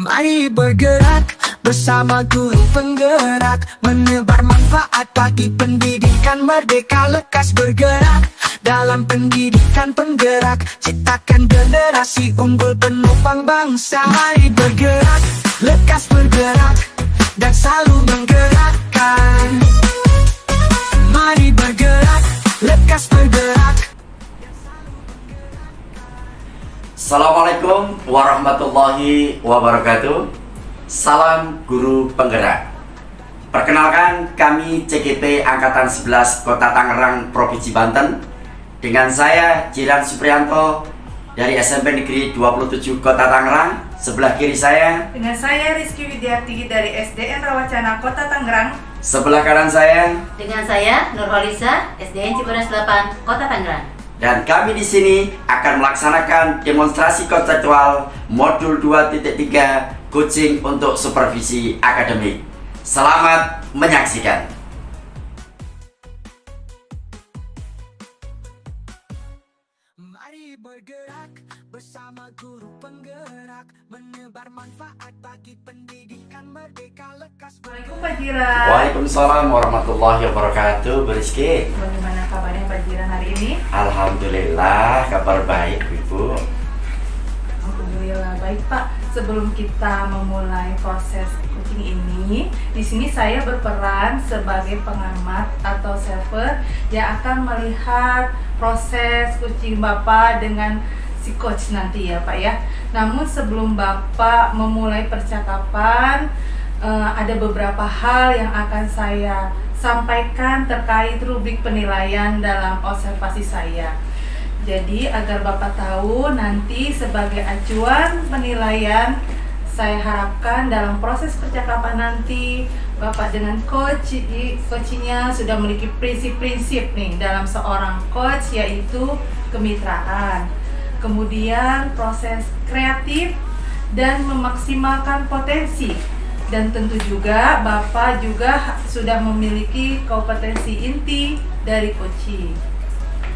Mari bergerak bersama guru penggerak, menebar manfaat bagi pendidikan merdeka. Lekas bergerak dalam pendidikan penggerak, ciptakan generasi unggul penopang bangsa. Mari bergerak, lekas bergerak, dan selalu menggerakkan. Mari bergerak, lekas bergerak. Assalamualaikum warahmatullahi wabarakatuh. Salam guru penggerak. Perkenalkan, kami CGP Angkatan 11 Kota Tangerang, Provinsi Banten. Dengan saya Jiran Supriyanto dari SMP Negeri 27 Kota Tangerang. Sebelah kiri saya dengan saya Rizky Widiarti dari SDN Rawacana Kota Tangerang. Sebelah kanan saya dengan saya Nurholisa SDN Cibodas 8 Kota Tangerang. Dan kami di sini akan melaksanakan demonstrasi konseptual modul 2.3 coaching untuk supervisi akademik. Selamat menyaksikan. Mari bergerak bersama guru penggerak, menebar manfaat bagi pendidikan merdeka. Lekas Assalamualaikum Pak Jiran. Waalaikumsalam warahmatullahi wabarakatuh. Rizky, Bagaimana kabarnya Pak Jiran hari ini? alhamdulillah kabar baik Ibu. Alhamdulillah baik Pak. Sebelum kita memulai proses coaching ini, di sini saya berperan sebagai pengamat atau server yang akan melihat proses coaching Bapak dengan si coach nanti ya Pak ya. Namun sebelum Bapak memulai percakapan, ada beberapa hal yang akan saya sampaikan terkait rubrik penilaian dalam observasi saya. Jadi agar Bapak tahu nanti sebagai acuan penilaian, saya harapkan dalam proses percakapan nanti Bapak dengan coachnya sudah memiliki prinsip-prinsip nih dalam seorang coach, yaitu kemitraan, kemudian proses kreatif dan memaksimalkan potensi, dan tentu juga Bapak juga sudah memiliki kompetensi inti dari coaching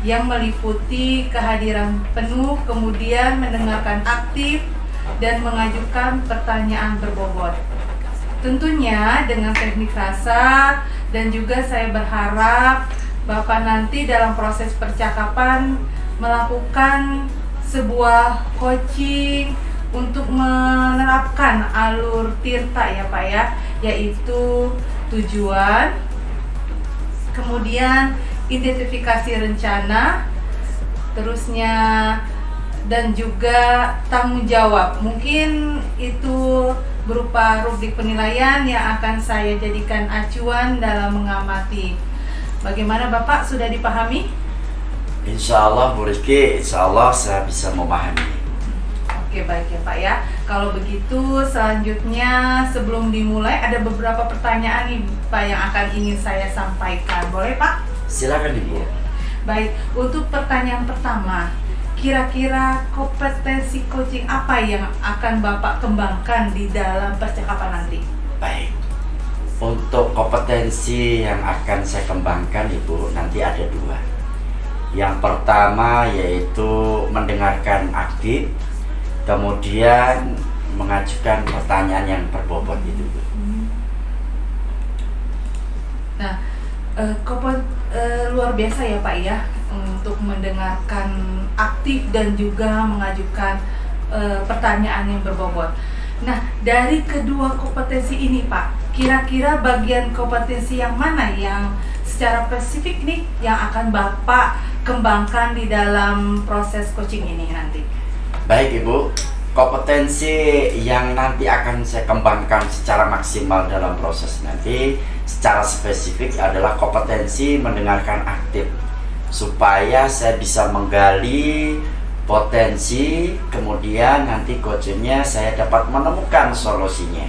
yang meliputi kehadiran penuh, kemudian mendengarkan aktif dan mengajukan pertanyaan berbobot. Tentunya dengan teknik rasa, dan juga saya berharap Bapak nanti dalam proses percakapan melakukan sebuah coaching untuk menerapkan alur tirta ya Pak ya, yaitu tujuan, kemudian identifikasi rencana, terusnya dan juga tanggung jawab. Mungkin itu berupa rubrik penilaian yang akan saya jadikan acuan dalam mengamati. Bagaimana Bapak, sudah dipahami? Insya Allah Bu Rizky, insya Allah saya bisa memahami. Oke baik ya Pak ya. Kalau begitu selanjutnya sebelum dimulai ada beberapa pertanyaan nih Pak yang akan ingin saya sampaikan. Boleh Pak? Silakan Ibu. Baik, untuk pertanyaan pertama, kira-kira kompetensi coaching apa yang akan Bapak kembangkan di dalam percakapan nanti? Baik. Untuk kompetensi yang akan saya kembangkan Ibu, nanti ada dua. Yang pertama yaitu mendengarkan aktif, kemudian mengajukan pertanyaan yang berbobot itu. Nah, luar biasa ya Pak ya, untuk mendengarkan aktif dan juga mengajukan pertanyaan yang berbobot. Nah, dari kedua kompetensi ini Pak, kira-kira bagian kompetensi yang mana yang secara spesifik nih yang akan Bapak kembangkan di dalam proses coaching ini nanti? Baik Ibu, kompetensi yang nanti akan saya kembangkan secara maksimal dalam proses nanti, secara spesifik adalah kompetensi mendengarkan aktif, supaya saya bisa menggali potensi, kemudian nanti coachingnya saya dapat menemukan solusinya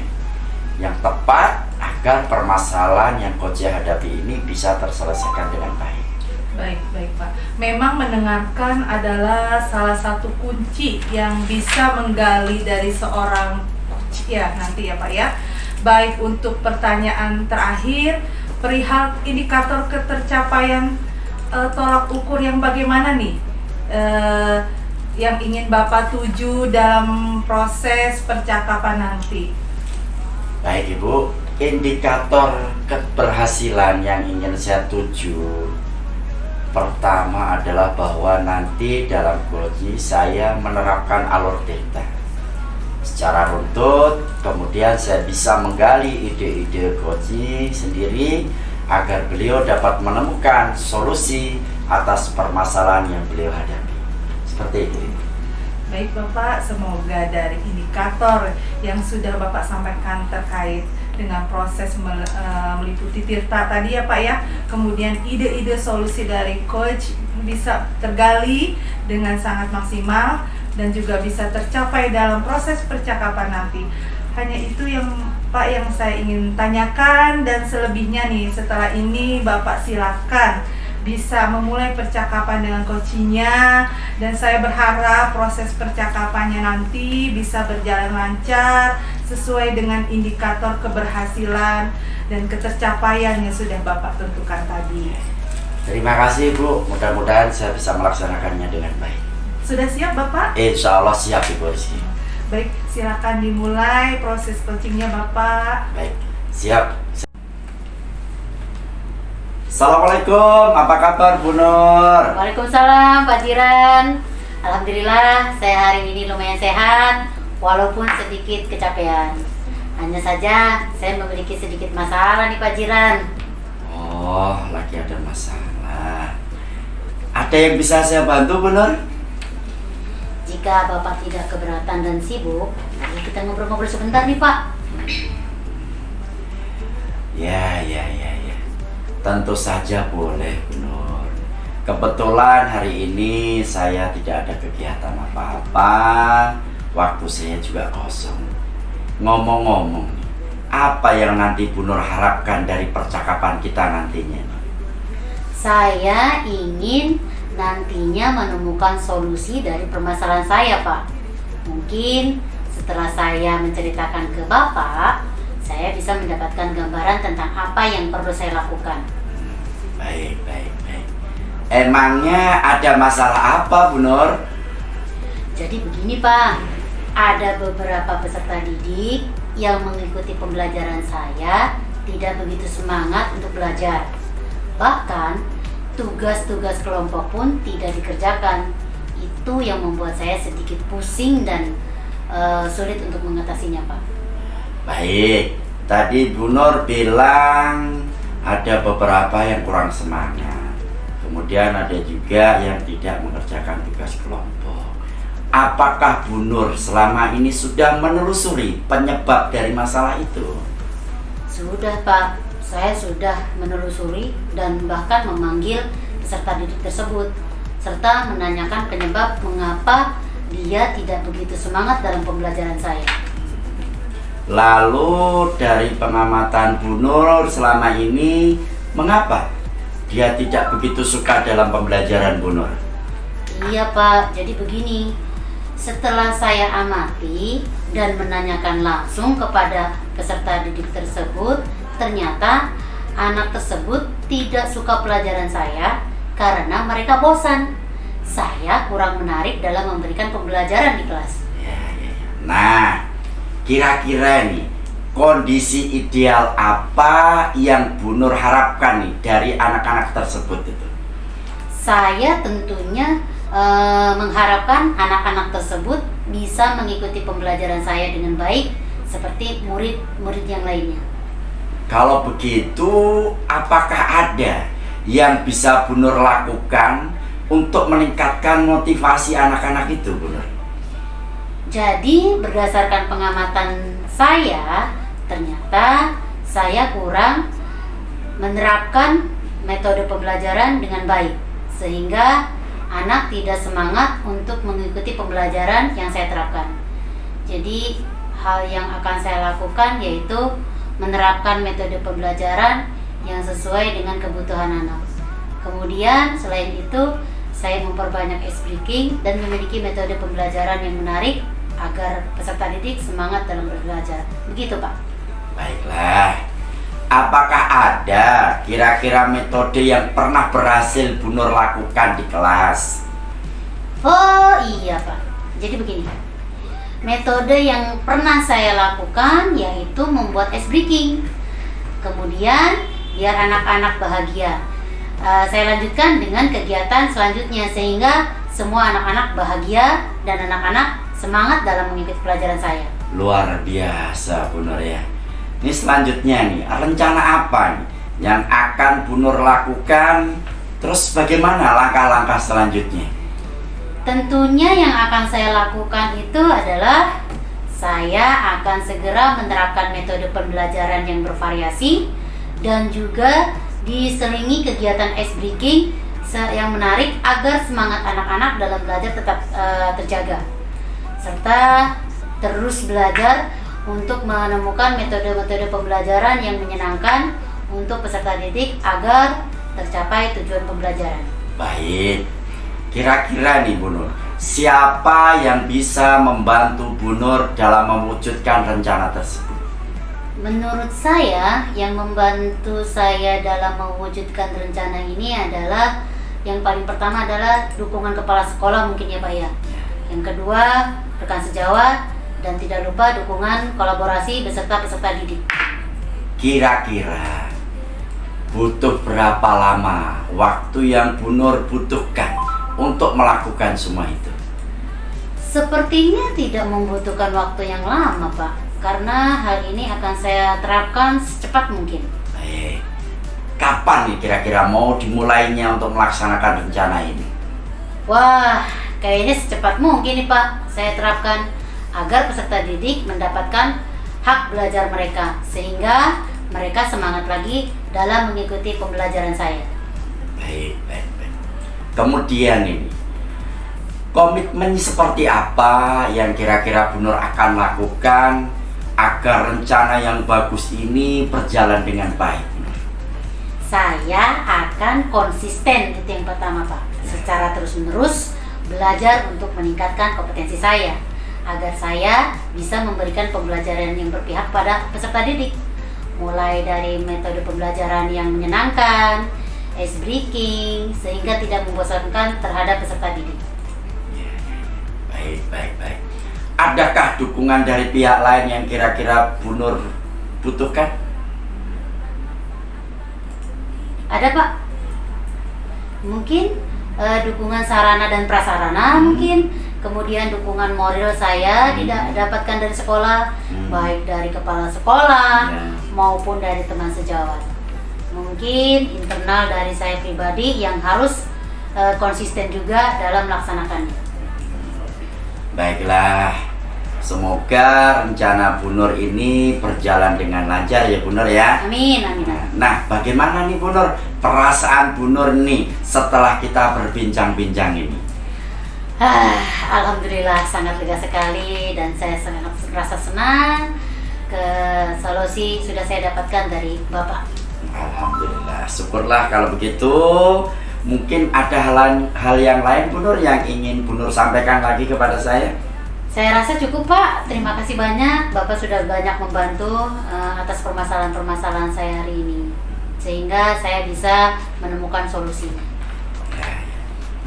yang tepat agar permasalahan yang coach hadapi ini bisa terselesaikan dengan baik. Baik Pak. Memang mendengarkan adalah salah satu kunci yang bisa menggali dari seorang coach ya nanti ya Pak ya. Baik, untuk pertanyaan terakhir, perihal indikator ketercapaian tolak ukur yang bagaimana nih yang ingin Bapak tuju dalam proses percakapan nanti? Baik Ibu, indikator keberhasilan yang ingin saya tuju pertama adalah bahwa nanti dalam coaching saya menerapkan alur data secara runtut, kemudian saya bisa menggali ide-ide coaching sendiri agar beliau dapat menemukan solusi atas permasalahan yang beliau hadapi. Seperti itu. Baik Bapak, semoga dari indikator yang sudah Bapak sampaikan terkait dengan proses meliputi Tirta tadi ya Pak ya, kemudian ide-ide solusi dari coach bisa tergali dengan sangat maksimal dan juga bisa tercapai dalam proses percakapan nanti. Hanya itu yang Pak yang saya ingin tanyakan, dan selebihnya nih setelah ini Bapak silakan bisa memulai percakapan dengan coachingnya, dan saya berharap proses percakapannya nanti bisa berjalan lancar sesuai dengan indikator keberhasilan dan ketercapaian yang sudah Bapak tentukan tadi. Terima kasih Bu, mudah-mudahan saya bisa melaksanakannya dengan baik. Sudah siap Bapak? Insya Allah siap Ibu Rizky. Baik, silakan dimulai proses coachingnya Bapak. Baik, siap. Assalamualaikum, apa kabar Bu Nur? Waalaikumsalam Pak Jiran. Alhamdulillah saya hari ini lumayan sehat, walaupun sedikit kecapean. Hanya saja saya memiliki sedikit masalah nih Pak Jiran. Oh, lagi ada masalah. Ada yang bisa saya bantu Bu Nur? Jika Bapak tidak keberatan dan sibuk, mari kita ngobrol-ngobrol sebentar nih Pak. Ya. Tentu saja boleh Bu Nur. Kebetulan hari ini saya tidak ada kegiatan apa-apa, waktu saya juga kosong. Ngomong-ngomong, apa yang nanti Bu Nur harapkan dari percakapan kita nantinya? Saya ingin nantinya menemukan solusi dari permasalahan saya Pak. Mungkin setelah saya menceritakan ke Bapak, saya bisa mendapatkan gambaran tentang apa yang perlu saya lakukan. Baik. Emangnya ada masalah apa Bu Nur? Jadi begini Pak, ada beberapa peserta didik yang mengikuti pembelajaran saya tidak begitu semangat untuk belajar. Bahkan tugas-tugas kelompok pun tidak dikerjakan. Itu yang membuat saya sedikit pusing dan sulit untuk mengatasinya Pak. Baik, tadi Bu Nur bilang ada beberapa yang kurang semangat. Kemudian ada juga yang tidak mengerjakan tugas kelompok. Apakah Bu Nur selama ini sudah menelusuri penyebab dari masalah itu? Sudah Pak, saya sudah menelusuri dan bahkan memanggil peserta didik tersebut, serta menanyakan penyebab mengapa dia tidak begitu semangat dalam pembelajaran saya. Lalu dari pengamatan Bu Nur selama ini, mengapa dia tidak begitu suka dalam pembelajaran Bu Nur? Iya Pak, jadi begini, setelah saya amati dan menanyakan langsung kepada peserta didik tersebut, ternyata anak tersebut tidak suka pelajaran saya karena mereka bosan. Saya kurang menarik dalam memberikan pembelajaran di kelas. Nah, kira-kira nih, kondisi ideal apa yang Bu Nur harapkan nih dari anak-anak tersebut itu? Saya tentunya mengharapkan anak-anak tersebut bisa mengikuti pembelajaran saya dengan baik seperti murid-murid yang lainnya. Kalau begitu, apakah ada yang bisa Bu Nur lakukan untuk meningkatkan motivasi anak-anak itu, Bu Nur? Jadi berdasarkan pengamatan saya, ternyata saya kurang menerapkan metode pembelajaran dengan baik, sehingga anak tidak semangat untuk mengikuti pembelajaran yang saya terapkan. Jadi hal yang akan saya lakukan yaitu menerapkan metode pembelajaran yang sesuai dengan kebutuhan anak. Kemudian selain itu, saya memperbanyak ice breaking dan memiliki metode pembelajaran yang menarik agar peserta didik semangat dalam belajar. Begitu, Pak. Baiklah. Apakah ada kira-kira metode yang pernah berhasil Bu Nur lakukan di kelas? Oh iya, Pak. Jadi begini. Metode yang pernah saya lakukan yaitu membuat ice breaking. Kemudian biar anak-anak bahagia. Saya lanjutkan dengan kegiatan selanjutnya sehingga semua anak-anak bahagia dan anak-anak semangat dalam mengikuti pelajaran saya. Luar biasa Bu Nur ya. Ini selanjutnya nih, rencana apa nih yang akan Bu Nur lakukan? Terus bagaimana langkah-langkah selanjutnya? Tentunya yang akan saya lakukan itu adalah saya akan segera menerapkan metode pembelajaran yang bervariasi dan juga diselingi kegiatan ice breaking yang menarik agar semangat anak-anak dalam belajar tetap terjaga, serta terus belajar untuk menemukan metode-metode pembelajaran yang menyenangkan untuk peserta didik agar tercapai tujuan pembelajaran. Baik, kira-kira nih Bu Nur, siapa yang bisa membantu Bu Nur dalam mewujudkan rencana tersebut? Menurut saya, yang membantu saya dalam mewujudkan rencana ini adalah yang paling pertama adalah dukungan kepala sekolah mungkin ya Pak ya. Yang kedua, rekan sejawat, dan tidak lupa dukungan kolaborasi beserta peserta didik. Kira-kira butuh berapa lama waktu yang Bu Nur butuhkan untuk melakukan semua itu? Sepertinya tidak membutuhkan waktu yang lama Pak, karena hal ini akan saya terapkan secepat mungkin. Baik. Kapan nih kira-kira mau dimulainya untuk melaksanakan rencana ini? Wah, kayaknya secepat mungkin nih Pak saya terapkan agar peserta didik mendapatkan hak belajar mereka sehingga mereka semangat lagi dalam mengikuti pembelajaran saya. Baik. Kemudian ini, komitmen seperti apa yang kira-kira Bu Nur akan lakukan agar rencana yang bagus ini berjalan dengan baik? Saya akan konsisten, itu yang pertama Pak. Secara terus-menerus belajar untuk meningkatkan kompetensi saya agar saya bisa memberikan pembelajaran yang berpihak pada peserta didik, mulai dari metode pembelajaran yang menyenangkan, ice breaking, sehingga tidak membosankan terhadap peserta didik. Baik. Adakah dukungan dari pihak lain yang kira-kira Bu Nur butuhkan? Ada Pak. Mungkin dukungan sarana dan prasarana mungkin. Kemudian dukungan moral saya didapatkan dari sekolah, baik dari kepala sekolah maupun dari teman sejawat. Mungkin internal dari saya pribadi yang harus konsisten juga dalam melaksanakannya. Baiklah, semoga rencana Bu Nur ini berjalan dengan lancar ya Bu Nur ya. Amin. Nah, bagaimana nih Bu Nur perasaan Bu Nur nih setelah kita berbincang-bincang ini? Alhamdulillah sangat lega sekali dan saya sangat merasa senang solusi sudah saya dapatkan dari Bapak. Alhamdulillah, syukurlah kalau begitu. Mungkin ada hal yang lain Bu Nur yang ingin Bu Nur sampaikan lagi kepada saya? Saya rasa cukup Pak, terima kasih banyak. Bapak sudah banyak membantu atas permasalahan-permasalahan saya hari ini, sehingga saya bisa menemukan solusinya.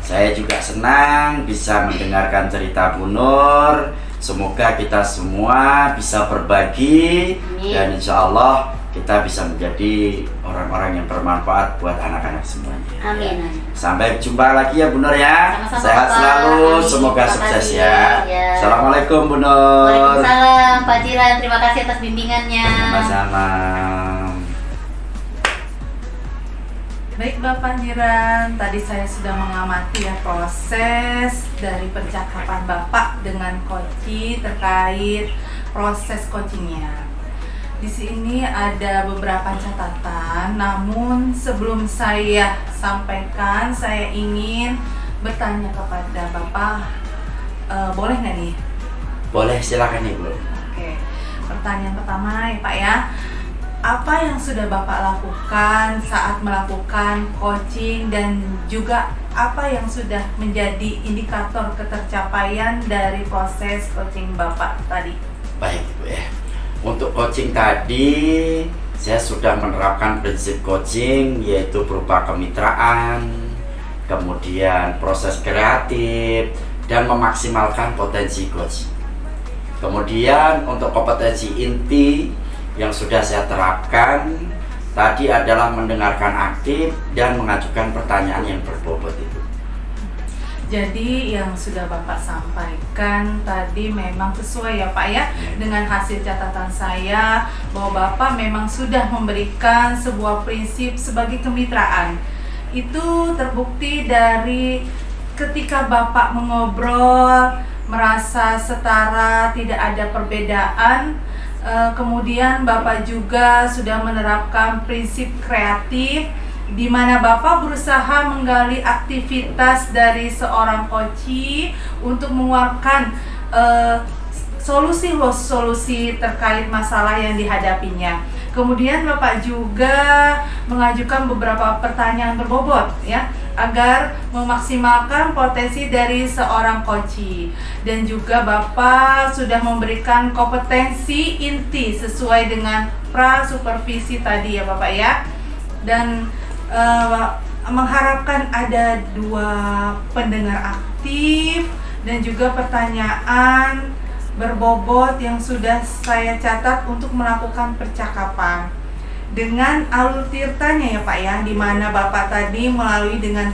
Saya juga senang bisa mendengarkan cerita Bu Nur. Semoga kita semua bisa berbagi. Amin. Dan insya Allah kita bisa menjadi orang-orang yang bermanfaat buat anak-anak semuanya. Amin. Sampai jumpa lagi ya Bu Nur ya. Sama-sama, sehat Pak. selalu. Amin. Semoga Terima sukses kasih. ya. Assalamualaikum Bu Nur. Waalaikumsalam Pak Jiran, terima kasih atas bimbingannya. Sama-sama. Baik Bapak Jiran, tadi saya sudah mengamati ya proses dari percakapan Bapak dengan Koci terkait proses coachingnya. Di sini ada beberapa catatan, namun sebelum saya sampaikan, saya ingin bertanya kepada Bapak, boleh nggak nih? Boleh, silakan Ibu. Oke, pertanyaan pertama ya Pak ya, apa yang sudah Bapak lakukan saat melakukan coaching dan juga apa yang sudah menjadi indikator ketercapaian dari proses coaching Bapak tadi? Baik Ibu ya. Untuk coaching tadi, saya sudah menerapkan prinsip coaching, yaitu berupa kemitraan, kemudian proses kreatif, dan memaksimalkan potensi coach. Kemudian untuk kompetensi inti yang sudah saya terapkan tadi adalah mendengarkan aktif dan mengajukan pertanyaan yang berbobot itu. Jadi yang sudah Bapak sampaikan tadi memang sesuai ya Pak ya dengan hasil catatan saya, bahwa Bapak memang sudah memberikan sebuah prinsip sebagai kemitraan. Itu terbukti dari ketika Bapak mengobrol, merasa setara, tidak ada perbedaan. Kemudian Bapak juga sudah menerapkan prinsip kreatif, di mana Bapak berusaha menggali aktivitas dari seorang coachee untuk mengeluarkan solusi terkait masalah yang dihadapinya. Kemudian Bapak juga mengajukan beberapa pertanyaan berbobot ya, agar memaksimalkan potensi dari seorang coachee. Dan juga Bapak sudah memberikan kompetensi inti sesuai dengan pra-supervisi tadi ya Bapak ya. Dan mengharapkan ada 2 pendengar aktif dan juga pertanyaan berbobot yang sudah saya catat untuk melakukan percakapan dengan alur tirtanya ya Pak ya, di mana Bapak tadi melalui dengan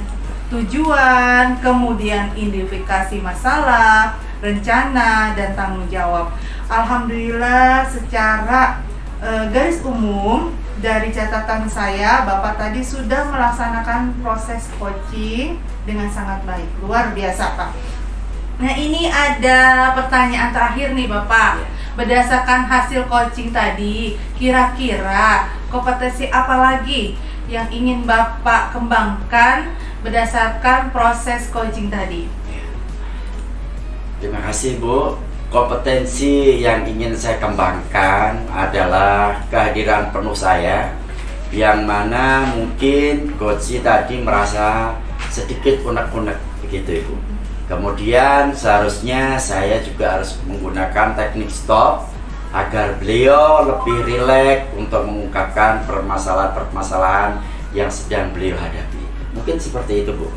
tujuan, kemudian identifikasi masalah, rencana, dan tanggung jawab. Alhamdulillah secara garis umum dari catatan saya, Bapak tadi sudah melaksanakan proses coaching dengan sangat baik, luar biasa Pak. Nah ini ada pertanyaan terakhir nih Bapak. Berdasarkan hasil coaching tadi, kira-kira kompetensi apa lagi yang ingin Bapak kembangkan berdasarkan proses coaching tadi? Terima kasih Bu. Kompetensi yang ingin saya kembangkan adalah kehadiran penuh saya, yang mana mungkin coachee tadi merasa sedikit unek-unek begitu Ibu. Kemudian seharusnya saya juga harus menggunakan teknik stop agar beliau lebih rileks untuk mengungkapkan permasalahan-permasalahan yang sedang beliau hadapi. Mungkin seperti itu Bu.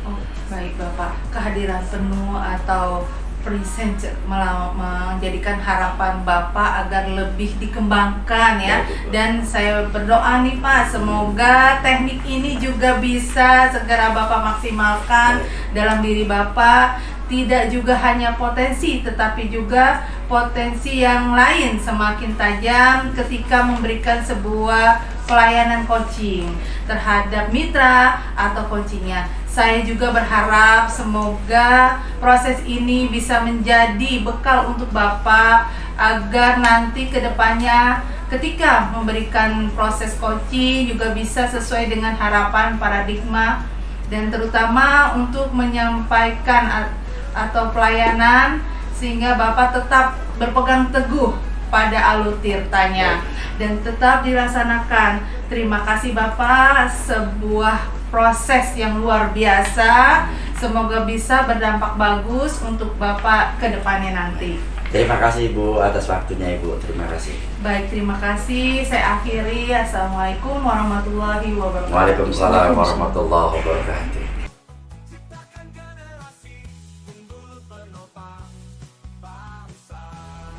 Oh, baik Bapak, kehadiran penuh atau present menjadikan harapan Bapak agar lebih dikembangkan ya. Dan saya berdoa nih Pak, semoga teknik ini juga bisa segera Bapak maksimalkan dalam diri Bapak. Tidak juga hanya potensi, tetapi juga potensi yang lain semakin tajam ketika memberikan sebuah pelayanan coaching terhadap mitra atau coachingnya. Saya juga berharap semoga proses ini bisa menjadi bekal untuk Bapak agar nanti kedepannya ketika memberikan proses coaching juga bisa sesuai dengan harapan paradigma, dan terutama untuk menyampaikan atau pelayanan sehingga Bapak tetap berpegang teguh pada alur tirtanya dan tetap dilaksanakan. Terima kasih Bapak, sebuah proses yang luar biasa. Semoga bisa berdampak bagus untuk Bapak ke depannya nanti. Terima kasih Ibu atas waktunya Ibu. Terima kasih. Baik, terima kasih. Saya akhiri. Assalamualaikum warahmatullahi wabarakatuh. Waalaikumsalam warahmatullahi wabarakatuh.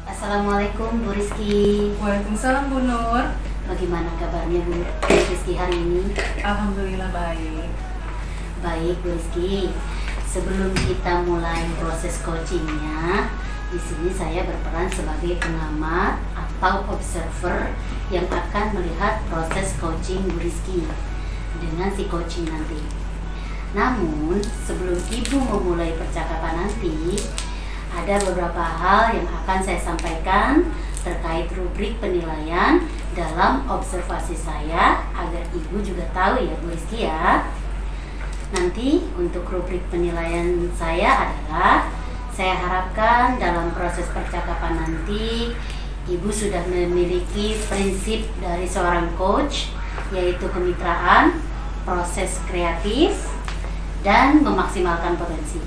Assalamualaikum Bu Rizky. Waalaikumsalam Bu Nur. Bagaimana kabarnya Bu Rizky hari ini? Alhamdulillah baik. Baik Bu Rizky. Sebelum kita mulai proses coachingnya, di sini saya berperan sebagai pengamat atau observer yang akan melihat proses coaching Bu Rizky dengan si coaching nanti. Namun sebelum Ibu memulai percakapan nanti, ada beberapa hal yang akan saya sampaikan terkait rubrik penilaian dalam observasi saya agar Ibu juga tahu ya Bu Rizky ya. Nanti untuk rubrik penilaian saya adalah, saya harapkan dalam proses percakapan nanti Ibu sudah memiliki prinsip dari seorang coach, yaitu kemitraan, proses kreatif, dan memaksimalkan potensi.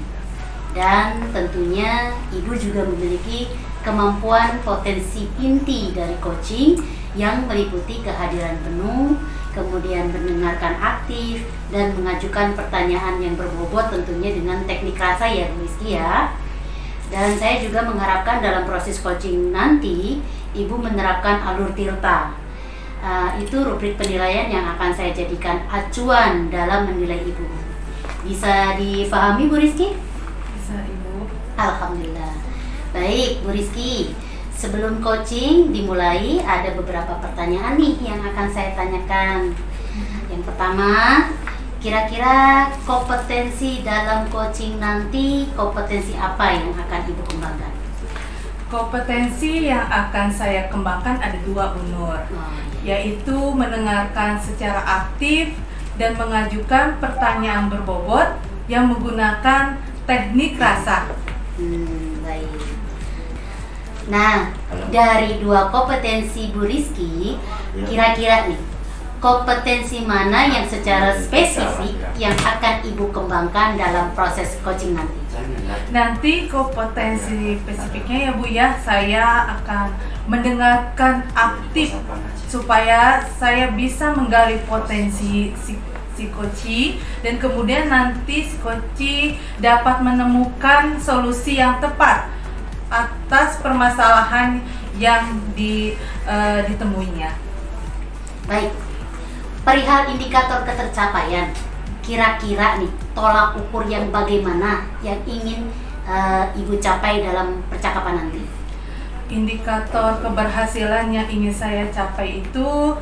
Dan tentunya Ibu juga memiliki kemampuan potensi inti dari coaching yang meliputi kehadiran penuh, kemudian mendengarkan aktif, dan mengajukan pertanyaan yang berbobot tentunya dengan teknik rasa ya Bu Rizky ya. Dan saya juga mengharapkan dalam proses coaching nanti Ibu menerapkan alur tirta. Itu rubrik penilaian yang akan saya jadikan acuan dalam menilai Ibu. Bisa difahami Bu Rizky? Bisa Ibu. Alhamdulillah. Baik Bu Rizky, sebelum coaching dimulai ada beberapa pertanyaan nih yang akan saya tanyakan. Yang pertama, kira-kira kompetensi dalam coaching nanti kompetensi apa yang akan Ibu kembangkan? Kompetensi yang akan saya kembangkan ada 2 Bu Nur, yaitu mendengarkan secara aktif dan mengajukan pertanyaan berbobot yang menggunakan teknik rasa. Baik. Nah, dari 2 kompetensi Bu Rizky, kira-kira nih kompetensi mana yang secara spesifik yang akan Ibu kembangkan dalam proses coaching nanti? Nanti kompetensi spesifiknya ya Bu ya, saya akan mendengarkan aktif supaya saya bisa menggali potensi si coach, dan kemudian nanti si coach dapat menemukan solusi yang tepat atas permasalahan yang ditemuinya. Baik, perihal indikator ketercapaian, kira-kira nih tolak ukur yang bagaimana yang ingin Ibu capai dalam percakapan nanti? Indikator keberhasilan yang ingin saya capai itu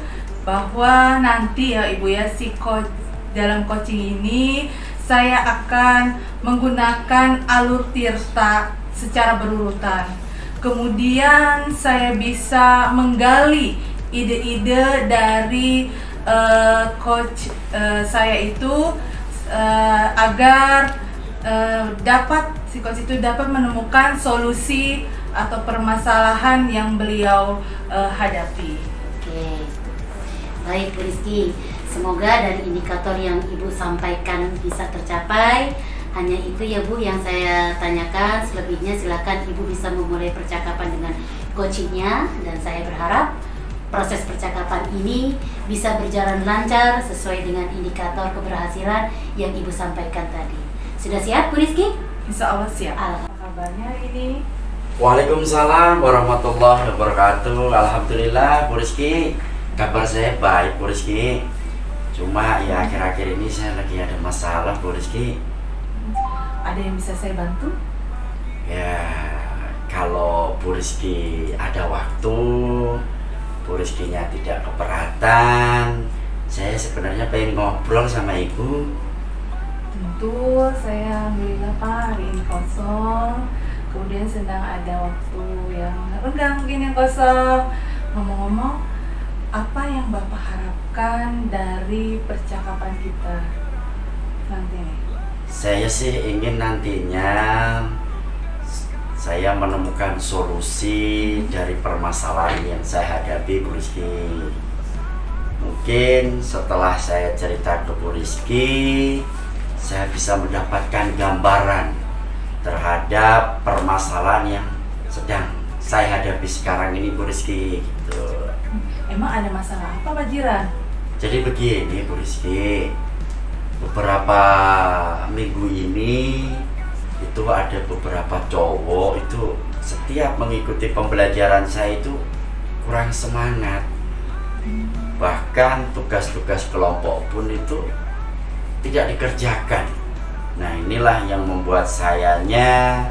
bahwa nanti ya Ibu ya, si coach dalam coaching ini saya akan menggunakan alur tirta secara berurutan. Kemudian saya bisa menggali ide-ide dari coach saya itu agar si coach itu dapat menemukan solusi atau permasalahan yang beliau hadapi. Oke, baik Bu Rizky, semoga dari indikator yang Ibu sampaikan bisa tercapai. Hanya itu ya Bu yang saya tanyakan. Selebihnya silakan Ibu bisa memulai percakapan dengan coachingnya, dan saya berharap proses percakapan ini bisa berjalan lancar sesuai dengan indikator keberhasilan yang Ibu sampaikan tadi. Sudah siap Bu Rizky? Insya Allah siap. Alhamdulillah. Apa kabarnya hari ini? Waalaikumsalam warahmatullahi wabarakatuh. Alhamdulillah Bu Rizky, kabar saya baik Bu Rizky. Cuma ya akhir-akhir ini saya lagi ada masalah Bu Rizky. Ada yang bisa saya bantu? Ya, kalau Bu Rizky ada waktu, Bu Rizky-nya tidak keberatan, saya sebenarnya pengen ngobrol sama Ibu. Tentu, saya alhamdulillah Pak hari ini kosong. Kemudian sedang ada waktu yang renggang mungkin yang kosong. Ngomong-ngomong, apa yang Bapak harapkan dari percakapan kita nanti nih? Saya sih ingin nantinya saya menemukan solusi dari permasalahan yang saya hadapi Bu Rizky. Mungkin setelah saya cerita ke Bu Rizky, saya bisa mendapatkan gambaran terhadap permasalahan yang sedang saya hadapi sekarang ini Bu Rizky gitu. Emang ada masalah apa Pak Jiran? Jadi begini Bu Rizky, beberapa minggu ini itu ada beberapa cowok itu setiap mengikuti pembelajaran saya itu kurang semangat. Bahkan tugas-tugas kelompok pun itu tidak dikerjakan. Nah inilah yang membuat sayanya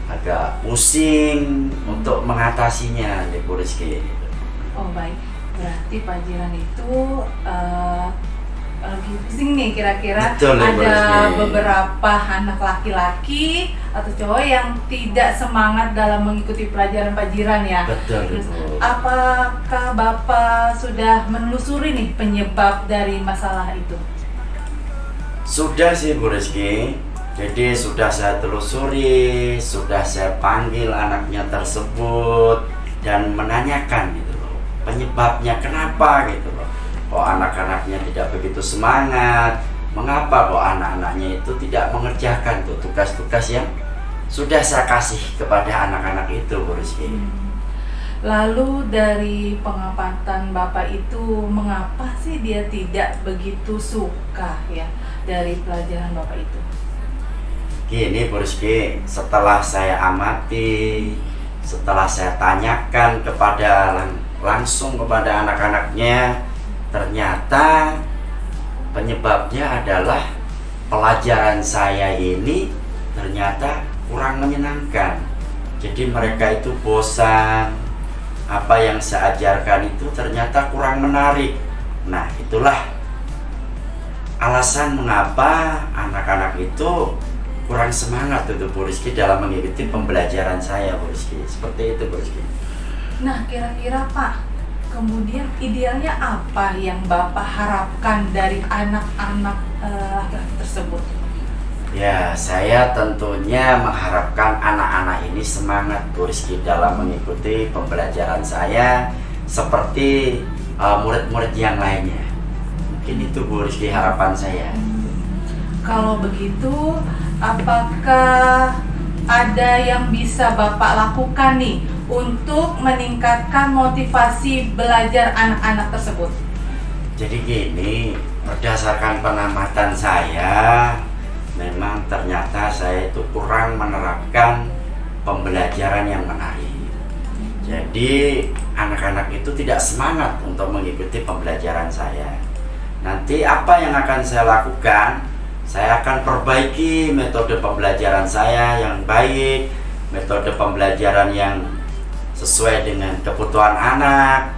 agak pusing untuk mengatasinya Bu Rizky. Oh baik, berarti Pak Jiran itu lagi pusing nih kira-kira. Betul, ada Rizky. beberapa anak laki-laki atau cowok yang tidak semangat dalam mengikuti pelajaran Pak Jiran ya. Betul, Terus, betul. apakah Bapak sudah menelusuri nih penyebab dari masalah itu? Sudah sih Bu Rizky. Jadi sudah saya telusuri, sudah saya panggil anaknya tersebut dan menanyakan gitu loh, penyebabnya kenapa gitu loh. Kok anak-anaknya tidak begitu semangat? Mengapa kok anak-anaknya itu tidak mengerjakan tuh tugas-tugas yang sudah saya kasih kepada anak-anak itu, Bu Rizky? Lalu dari pengamatan Bapak itu, mengapa sih dia tidak begitu suka ya dari pelajaran Bapak itu? Gini Bu Rizky, setelah saya amati, setelah saya tanyakan langsung kepada anak-anaknya, ternyata penyebabnya adalah pelajaran saya ini ternyata kurang menyenangkan. Jadi mereka itu bosan, apa yang saya ajarkan itu ternyata kurang menarik. Nah, itulah alasan mengapa anak-anak itu kurang semangat untuk Bu Rizky dalam mengikuti pembelajaran saya, Bu Rizky. Seperti itu, Bu Rizky. Nah, kira-kira Pak, kemudian idealnya apa yang Bapak harapkan dari anak-anak laki-laki tersebut? Ya, saya tentunya mengharapkan anak-anak ini semangat, Bu Rizky, dalam mengikuti pembelajaran saya seperti murid-murid yang lainnya. Mungkin itu, Bu Rizky, harapan saya. Kalau begitu, apakah ada yang bisa Bapak lakukan nih untuk meningkatkan motivasi belajar anak-anak tersebut? Jadi gini, berdasarkan pengamatan saya, memang ternyata saya itu kurang menerapkan pembelajaran yang menarik. Jadi anak-anak itu tidak semangat untuk mengikuti pembelajaran saya. Nanti apa yang akan saya lakukan? Saya akan perbaiki metode pembelajaran saya yang baik, metode pembelajaran yang sesuai dengan kebutuhan anak,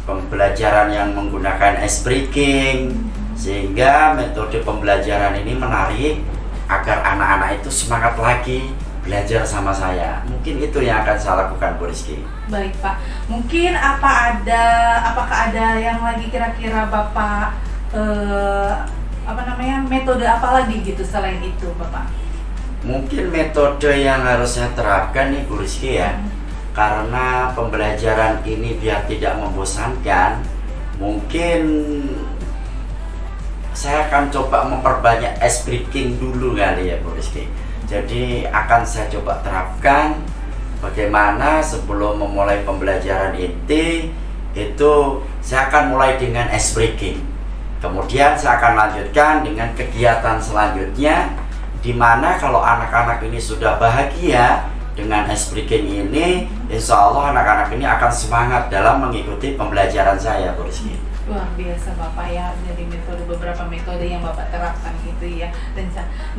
pembelajaran yang menggunakan ice breaking, sehingga metode pembelajaran ini menarik agar anak-anak itu semangat lagi belajar sama saya. Mungkin itu yang akan saya lakukan, Bu Rizky. Baik Pak, mungkin apakah ada yang lagi kira-kira Bapak metode apa lagi gitu selain itu Bapak? Mungkin metode yang harus saya terapkan nih, Bu Rizky ya, karena pembelajaran ini biar tidak membosankan, mungkin saya akan coba memperbanyak ice breaking dulu kali ya, Bu Rizky. Jadi akan saya coba terapkan bagaimana sebelum memulai pembelajaran inti itu saya akan mulai dengan ice breaking. Kemudian saya akan lanjutkan dengan kegiatan selanjutnya, di mana kalau anak-anak ini sudah bahagia dengan ice breaking ini, insya Allah anak-anak ini akan semangat dalam mengikuti pembelajaran saya, Bu Rizky. Luar biasa Bapak ya, dari beberapa metode yang Bapak terapkan gitu ya.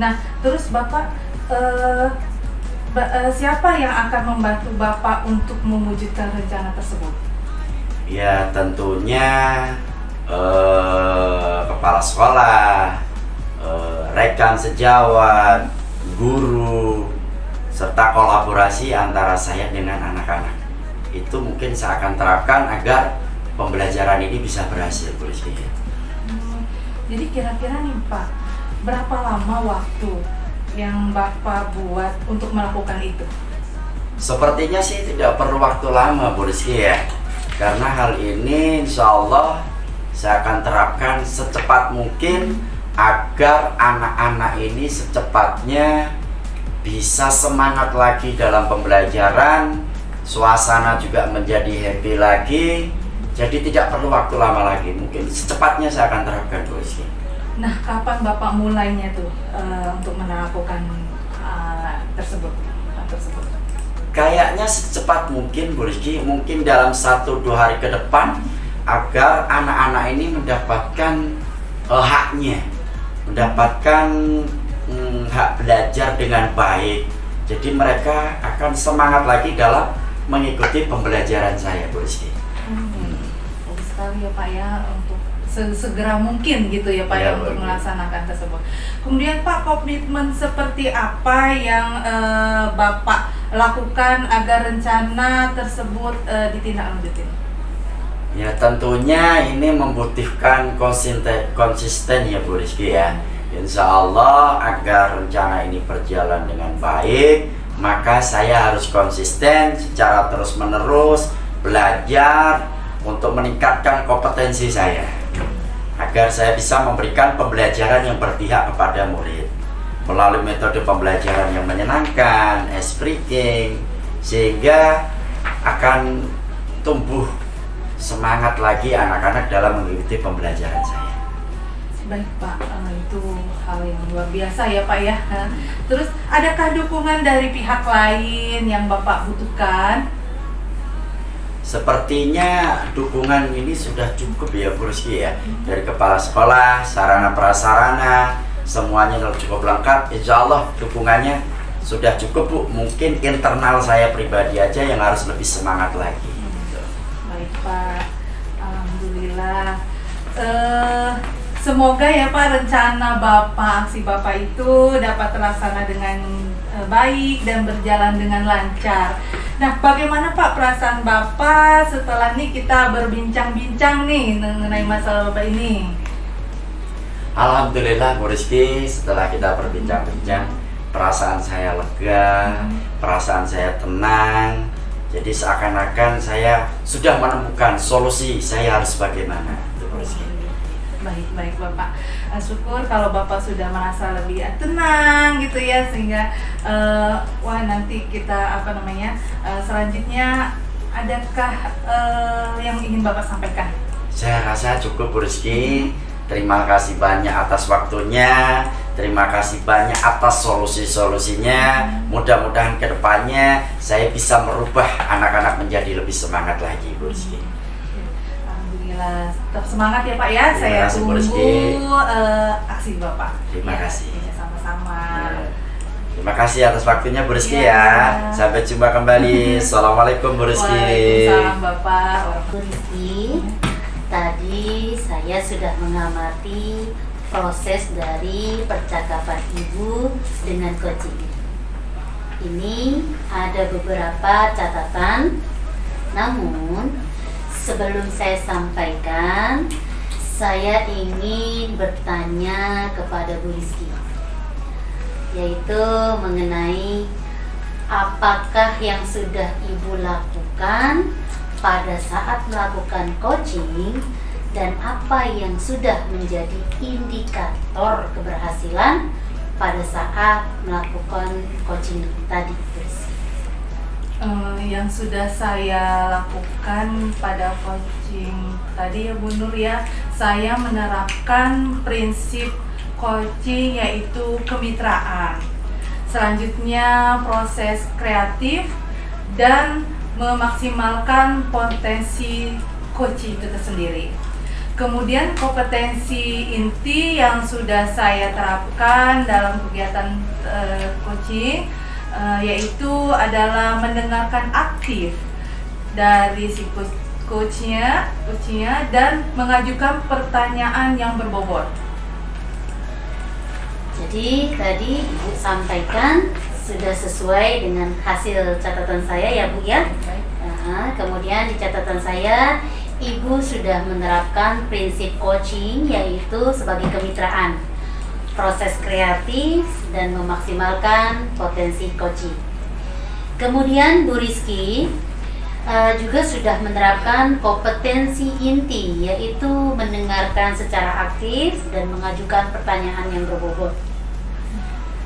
Nah, terus Bapak siapa yang akan membantu Bapak untuk mewujudkan rencana tersebut? Ya tentunya kepala sekolah, rekan sejawat, guru, serta kolaborasi antara saya dengan anak-anak. Itu mungkin saya akan terapkan agar pembelajaran ini bisa berhasil, Bu Rizky. Jadi kira-kira nih Pak, berapa lama waktu yang Bapak buat untuk melakukan itu? Sepertinya sih tidak perlu waktu lama, Bu Rizky ya. Karena hal ini insya Allah saya akan terapkan secepat mungkin agar anak-anak ini secepatnya bisa semangat lagi dalam pembelajaran, suasana juga menjadi happy lagi. Jadi tidak perlu waktu lama lagi, mungkin secepatnya saya akan terapkan, Bu Rizky. Nah, kapan Bapak mulainya tuh untuk menerapkan tersebut? Kayaknya secepat mungkin, Bu Rizky, mungkin dalam 1-2 hari ke depan, agar anak-anak ini mendapatkan haknya, mendapatkan hak belajar dengan baik. Jadi mereka akan semangat lagi dalam mengikuti pembelajaran saya, Bu Rizky. Bagus sekali ya Pak ya, untuk segera mungkin gitu ya Pak Ya, ya, untuk bagus. melaksanakan tersebut. Kemudian Pak, komitmen seperti apa yang Bapak lakukan agar rencana tersebut ditindaklanjuti? Ya tentunya ini membutuhkan konsisten ya Bu Rizky ya. Insya Allah agar rencana ini berjalan dengan baik, maka saya harus konsisten secara terus menerus belajar untuk meningkatkan kompetensi saya, agar saya bisa memberikan pembelajaran yang berpihak kepada murid melalui metode pembelajaran yang menyenangkan, breaking, sehingga akan tumbuh semangat lagi anak-anak dalam mengikuti pembelajaran saya. Baik Pak, itu hal yang luar biasa ya Pak ya. Terus adakah dukungan dari pihak lain yang Bapak butuhkan? Sepertinya dukungan ini sudah cukup ya Bu Rizky ya. Dari kepala sekolah, sarana prasarana, semuanya cukup lengkap. Insya Allah dukungannya sudah cukup Bu. Mungkin internal saya pribadi aja yang harus lebih semangat lagi. Baik Pak, alhamdulillah. Semoga ya Pak rencana Bapak, aksi Bapak itu dapat terlaksana dengan baik dan berjalan dengan lancar. Nah, bagaimana Pak perasaan Bapak setelah nih kita berbincang-bincang nih mengenai masalah Bapak ini? Alhamdulillah Bu Rizky, setelah kita berbincang-bincang, perasaan saya lega, perasaan saya tenang. Jadi seakan-akan saya sudah menemukan solusi saya harus bagaimana. Itu Bu Rizky. Baik Bapak, syukur kalau Bapak sudah merasa lebih tenang gitu ya, sehingga wah nanti kita selanjutnya adakah yang ingin Bapak sampaikan? Saya rasa cukup Bu Rizky. Terima kasih banyak atas waktunya, terima kasih banyak atas solusi-solusinya. Mudah-mudahan kedepannya saya bisa merubah anak-anak menjadi lebih semangat lagi Bu Rizky. Alhamdulillah, tetap semangat ya Pak ya. Terima Saya kasih, Bu tunggu Rizky. aksi Bapak. Terima kasih. Ya, sama-sama. Terima kasih atas waktunya Bu Rizky Ya. ya. Sampai jumpa kembali. Assalamualaikum Bu Rizky. Waalaikumsalam Bapak. Bu Rizky, tadi saya sudah mengamati proses dari percakapan Ibu dengan coaching. Ini ada beberapa catatan, namun sebelum saya sampaikan, saya ingin bertanya kepada Bu Rizky, yaitu mengenai apakah yang sudah Ibu lakukan pada saat melakukan coaching dan apa yang sudah menjadi indikator keberhasilan pada saat melakukan coaching tadi, Bu Rizky. Yang sudah saya lakukan pada coaching tadi ya Bu Nur ya, saya menerapkan prinsip coaching yaitu kemitraan. Selanjutnya proses kreatif dan memaksimalkan potensi coaching itu tersendiri. Kemudian kompetensi inti yang sudah saya terapkan dalam kegiatan coaching yaitu adalah mendengarkan aktif dari si coachnya dan mengajukan pertanyaan yang berbobot. Jadi tadi Ibu sampaikan sudah sesuai dengan hasil catatan saya ya Bu ya. Kemudian di catatan saya Ibu sudah menerapkan prinsip coaching yaitu sebagai kemitraan, proses kreatif dan memaksimalkan potensi coaching. Kemudian Bu Rizky juga sudah menerapkan kompetensi inti yaitu mendengarkan secara aktif dan mengajukan pertanyaan yang berbobot.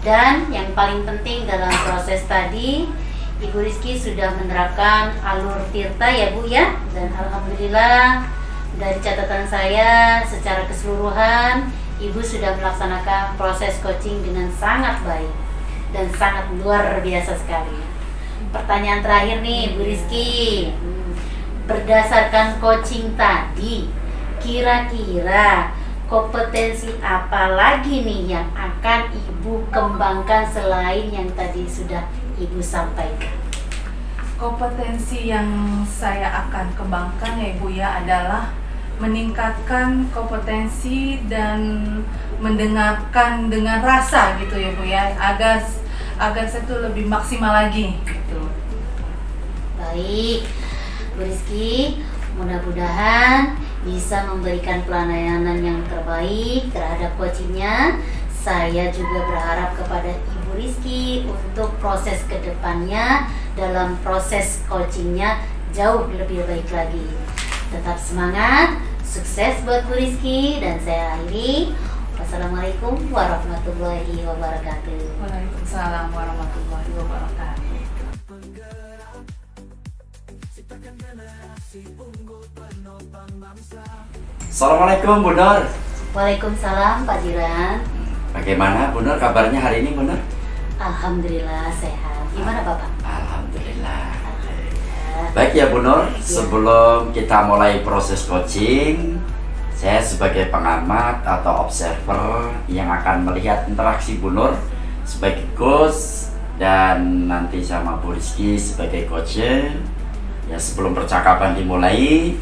Dan yang paling penting dalam proses tadi, Ibu Rizky sudah menerapkan alur tirta ya Bu ya. Dan alhamdulillah dari catatan saya secara keseluruhan Ibu sudah melaksanakan proses coaching dengan sangat baik dan sangat luar biasa sekali. Pertanyaan terakhir nih Bu Rizky, berdasarkan coaching tadi, kira-kira kompetensi apa lagi nih yang akan Ibu kembangkan selain yang tadi sudah Ibu sampaikan? Kompetensi yang saya akan kembangkan ya Ibu ya adalah meningkatkan kompetensi dan mendengarkan dengan rasa gitu ya Bu ya, agar saya tuh lebih maksimal lagi gitu. Baik, Bu Rizky, mudah-mudahan bisa memberikan pelayanan yang terbaik terhadap coachingnya. Saya juga berharap kepada Ibu Rizky untuk proses kedepannya dalam proses coachingnya jauh lebih baik lagi. Tetap semangat, sukses buat Bu Rizky, dan saya akhiri. Wassalamualaikum warahmatullahi wabarakatuh. Waalaikumsalam warahmatullahi wabarakatuh. Assalamualaikum Bu Nur. Waalaikumsalam Pak Jiran. Bagaimana Bu Nur kabarnya hari ini Bu Nur? Alhamdulillah sehat. Gimana Bapak? Alhamdulillah. Alhamdulillah. Baik ya Bu Nur, sebelum kita mulai proses coaching, saya sebagai pengamat atau observer yang akan melihat interaksi Bu Nur sebagai coach dan nanti sama Bu Rizky sebagai coachnya. Ya, sebelum percakapan dimulai,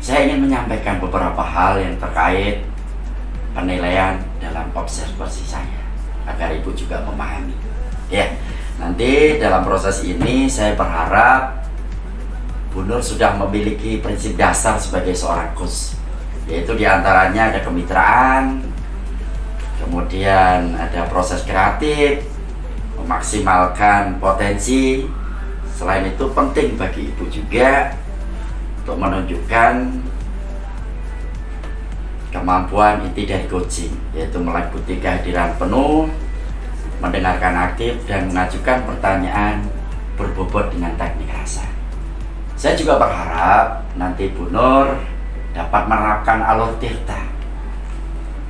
saya ingin menyampaikan beberapa hal yang terkait penilaian dalam observasi saya agar Ibu juga memahami. Ya, nanti dalam proses ini saya berharap Bu Nur sudah memiliki prinsip dasar sebagai seorang coach, yaitu diantaranya ada kemitraan, kemudian ada proses kreatif, memaksimalkan potensi. Selain itu penting bagi Ibu juga untuk menunjukkan kemampuan inti dari coaching, yaitu meliputi kehadiran penuh, mendengarkan aktif, dan mengajukan pertanyaan berbobot dengan teknik rasa. Saya juga berharap nanti Bu Nur dapat menerapkan alur Tirta,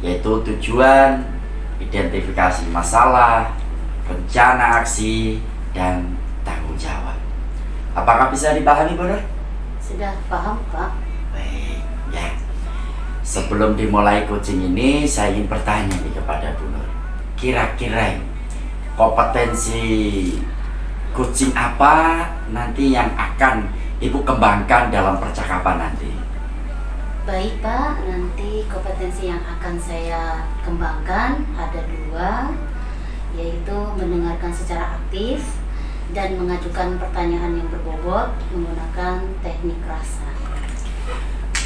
yaitu tujuan, identifikasi masalah, rencana aksi, dan tanggung jawab. Apakah bisa dipahami Bu Nur? Sudah paham Pak? Baik, ya. Sebelum dimulai coaching ini, saya ingin bertanya nih kepada Bu Nur. Kira-kira kompetensi coaching apa nanti yang akan Ibu kembangkan dalam percakapan nanti? Baik Pak, nanti kompetensi yang akan saya kembangkan ada 2, yaitu mendengarkan secara aktif dan mengajukan pertanyaan yang berbobot menggunakan teknik rasa.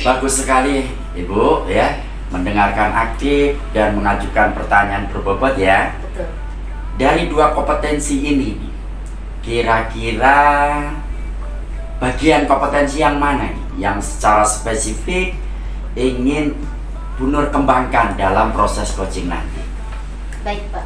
Bagus sekali Ibu ya, mendengarkan aktif dan mengajukan pertanyaan berbobot ya. Betul. Dari 2 kompetensi ini, kira-kira bagian kompetensi yang mana nih yang secara spesifik ingin Bu Nur kembangkan dalam proses coaching nanti? Baik Pak,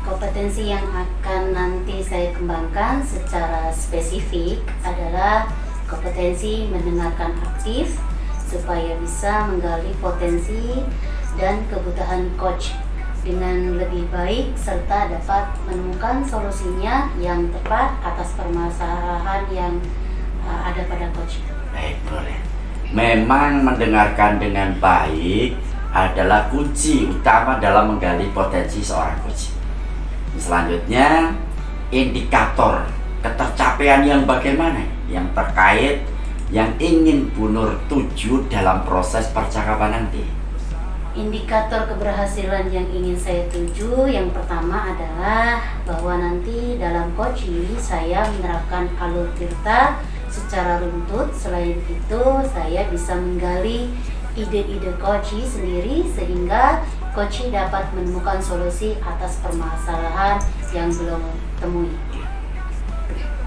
kompetensi yang akan nanti saya kembangkan secara spesifik adalah kompetensi mendengarkan aktif supaya bisa menggali potensi dan kebutuhan coach dengan lebih baik serta dapat menemukan solusinya yang tepat atas permasalahan yang ada pada coach. Baik, boleh. Memang mendengarkan dengan baik adalah kunci utama dalam menggali potensi seorang coach. Selanjutnya, indikator ketercapaian yang bagaimana yang terkait yang ingin Bu Nur tuju dalam proses percakapan nanti. Indikator keberhasilan yang ingin saya tuju yang pertama adalah bahwa nanti dalam coaching saya menerapkan alur Tirta secara runtut. Selain itu saya bisa menggali ide-ide coach sendiri sehingga coach dapat menemukan solusi atas permasalahan yang belum temui.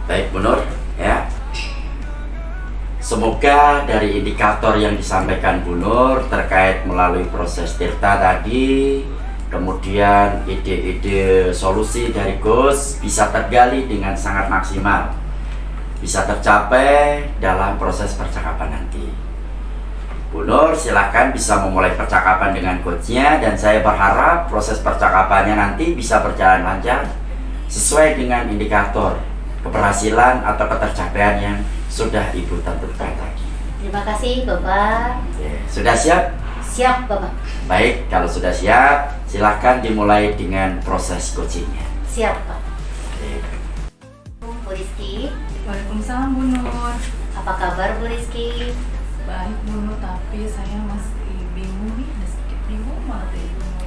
Baik Bu Nur ya. Semoga dari indikator yang disampaikan Bu Nur terkait melalui proses Tirta tadi, kemudian ide-ide solusi dari coach bisa tergali dengan sangat maksimal, bisa tercapai dalam proses percakapan nanti. Bu Nur silahkan bisa memulai percakapan dengan coachnya, dan saya berharap proses percakapannya nanti bisa berjalan lancar sesuai dengan indikator keberhasilan atau ketercapaian yang sudah Ibu tentukan tadi. Terima kasih Bapak. Sudah siap? Siap Bapak. Baik, kalau sudah siap, silahkan dimulai dengan proses coachingnya. Siap Pak. Bu Rizky. Waalaikumsalam Bu Nur. Apa kabar Bu Rizky? Baik Bu Nur, tapi saya masih bingung nih, ada sedikit bingung banget ya Bu Nur.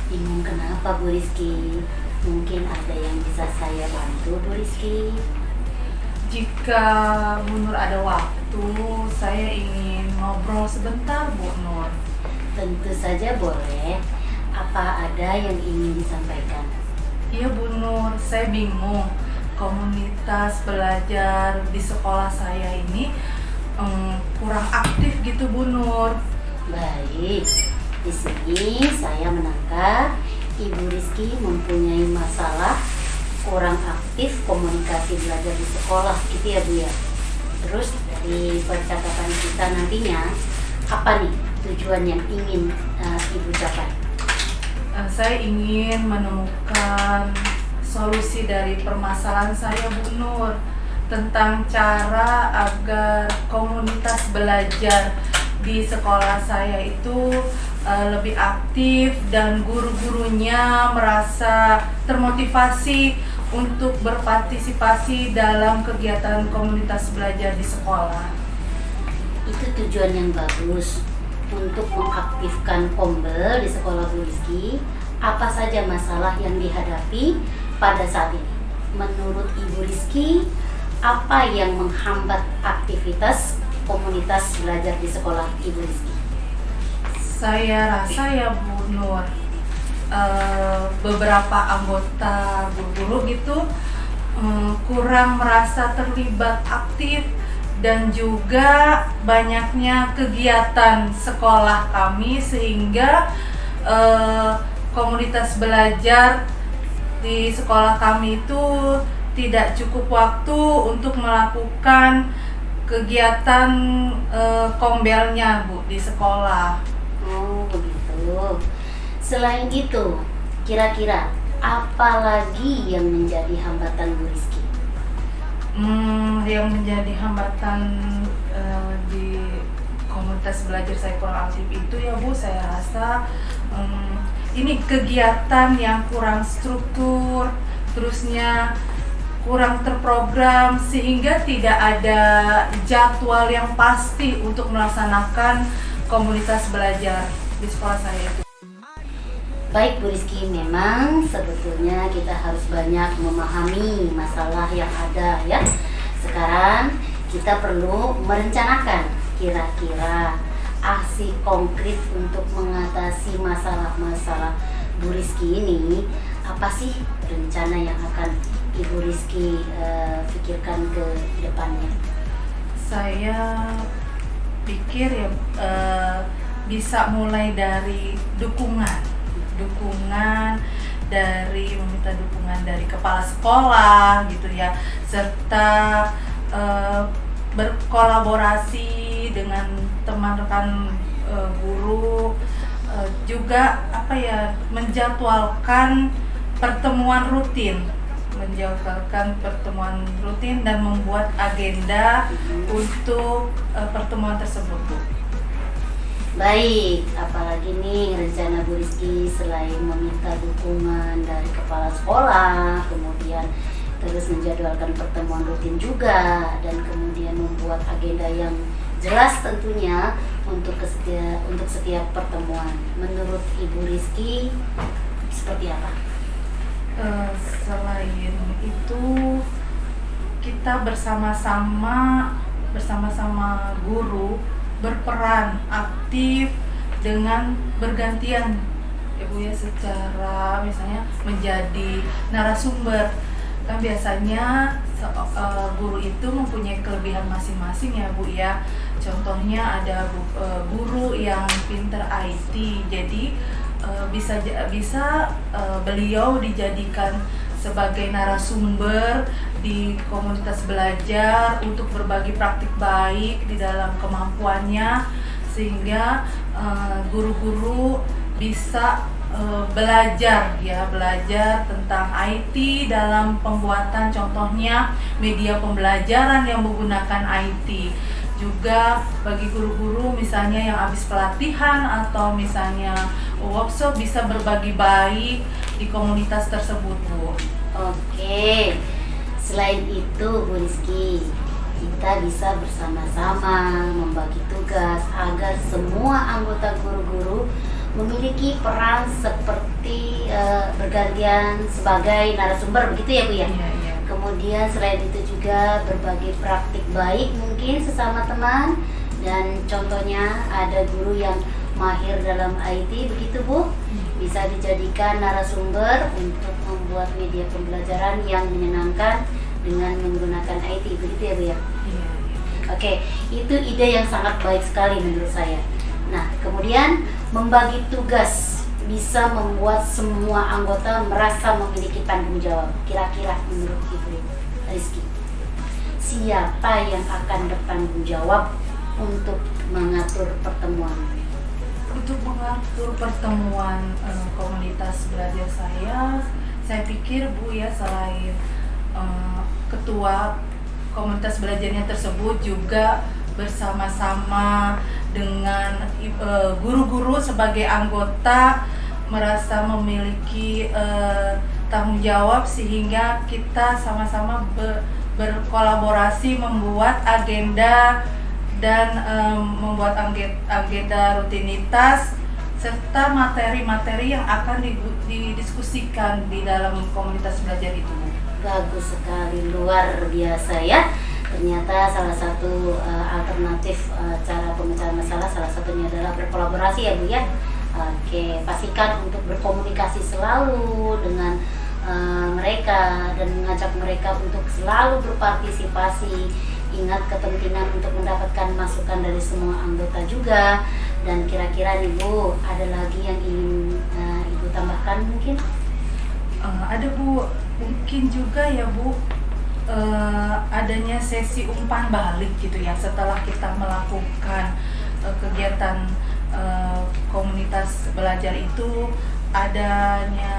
Bingung kenapa Bu Rizky? Mungkin ada yang bisa saya bantu Bu Rizky? Jika Bu Nur ada waktu, saya ingin ngobrol sebentar Bu Nur. Tentu saja boleh. Apa ada yang ingin disampaikan? Iya Bu Nur, saya bingung. Komunitas belajar di sekolah saya ini kurang aktif gitu Bu Nur. Baik, di sini saya menangkap Ibu Rizky mempunyai masalah kurang aktif komunikasi belajar di sekolah gitu ya Bu ya. Terus dari percakapan kita nantinya, apa nih tujuan yang ingin Ibu capai? Saya ingin menemukan solusi dari permasalahan saya Bu Nur, tentang cara agar komunitas belajar di sekolah saya itu lebih aktif dan guru-gurunya merasa termotivasi untuk berpartisipasi dalam kegiatan komunitas belajar di sekolah. Itu tujuan yang bagus untuk mengaktifkan Kombel di sekolah Bu Rizky. Apa saja masalah yang dihadapi pada saat ini? Menurut Ibu Rizky, apa yang menghambat aktivitas komunitas belajar di sekolah Ibu Rizky? Saya rasa ya Bu Nur, beberapa anggota guru gitu kurang merasa terlibat aktif, dan juga banyaknya kegiatan sekolah kami sehingga komunitas belajar di sekolah kami itu tidak cukup waktu untuk melakukan kegiatan kombelnya Bu di sekolah. Oh begitu. Selain itu, kira-kira apa lagi yang menjadi hambatan Bu Rizky? Yang menjadi hambatan di komunitas belajar saya kurang aktif itu ya Bu, saya rasa ini kegiatan yang kurang struktur, terusnya kurang terprogram, sehingga tidak ada jadwal yang pasti untuk melaksanakan komunitas belajar di sekolah saya itu. Baik Bu Rizky, memang sebetulnya kita harus banyak memahami masalah yang ada ya. Sekarang kita perlu merencanakan kira-kira aksi konkret untuk mengatasi masalah-masalah Bu Rizky ini. Apa sih rencana yang akan Ibu Rizky pikirkan ke depannya? Saya pikir ya bisa mulai dari dukungan dari meminta dukungan dari kepala sekolah gitu ya, serta berkolaborasi dengan teman rekan guru, juga menjadwalkan pertemuan rutin dan membuat agenda untuk pertemuan tersebut Bu. Baik, apalagi nih rencana Bu Rizky selain meminta dukungan dari kepala sekolah, kemudian terus menjadwalkan pertemuan rutin juga, dan kemudian membuat agenda yang jelas tentunya untuk setiap pertemuan. Menurut Ibu Rizky seperti apa? Selain itu, kita bersama-sama guru berperan aktif dengan bergantian ya Bu ya, secara misalnya menjadi narasumber. Kan biasanya guru itu mempunyai kelebihan masing-masing ya Bu ya. Contohnya ada guru yang pinter IT, jadi bisa beliau dijadikan sebagai narasumber di komunitas belajar untuk berbagi praktik baik di dalam kemampuannya, sehingga guru-guru bisa belajar tentang IT dalam pembuatan contohnya media pembelajaran yang menggunakan IT. Juga bagi guru-guru misalnya yang habis pelatihan atau misalnya workshop bisa berbagi baik di komunitas tersebut Bu. Oke, selain itu Bu Rizky, kita bisa bersama-sama membagi tugas agar semua anggota guru-guru memiliki peran seperti bergantian sebagai narasumber, begitu ya Bu ya? Iya. Kemudian selain itu juga berbagi praktik baik mungkin sesama teman, dan contohnya ada guru yang mahir dalam IT, begitu Bu, bisa dijadikan narasumber untuk membuat media pembelajaran yang menyenangkan dengan menggunakan IT, begitu ya Bu ya? Iya. Oke, itu ide yang sangat baik sekali menurut saya. Nah, kemudian membagi tugas bisa membuat semua anggota merasa memiliki tanggung jawab. Kira-kira menurut Ibu Rizky, siapa yang akan bertanggung jawab untuk mengatur pertemuan? Untuk mengatur pertemuan komunitas belajar saya pikir Bu ya, selain ketua komunitas belajarnya tersebut juga bersama-sama dengan guru-guru sebagai anggota merasa memiliki tanggung jawab, sehingga kita sama-sama berkolaborasi membuat agenda dan membuat agenda rutinitas serta materi-materi yang akan didiskusikan di dalam komunitas belajar itu. Bagus sekali, luar biasa ya. Ternyata salah satu alternatif cara pemecahan masalah salah satunya adalah berkolaborasi ya Bu ya. Oke, pastikan untuk berkomunikasi selalu dengan mereka dan mengajak mereka untuk selalu berpartisipasi. Ingat kepentingan untuk mendapatkan masukan dari semua anggota juga. Dan kira-kira nih Bu, ada lagi yang ingin Ibu tambahkan mungkin? Ada Bu, mungkin juga ya Bu, adanya sesi umpan balik gitu ya, setelah kita melakukan kegiatan komunitas belajar itu, adanya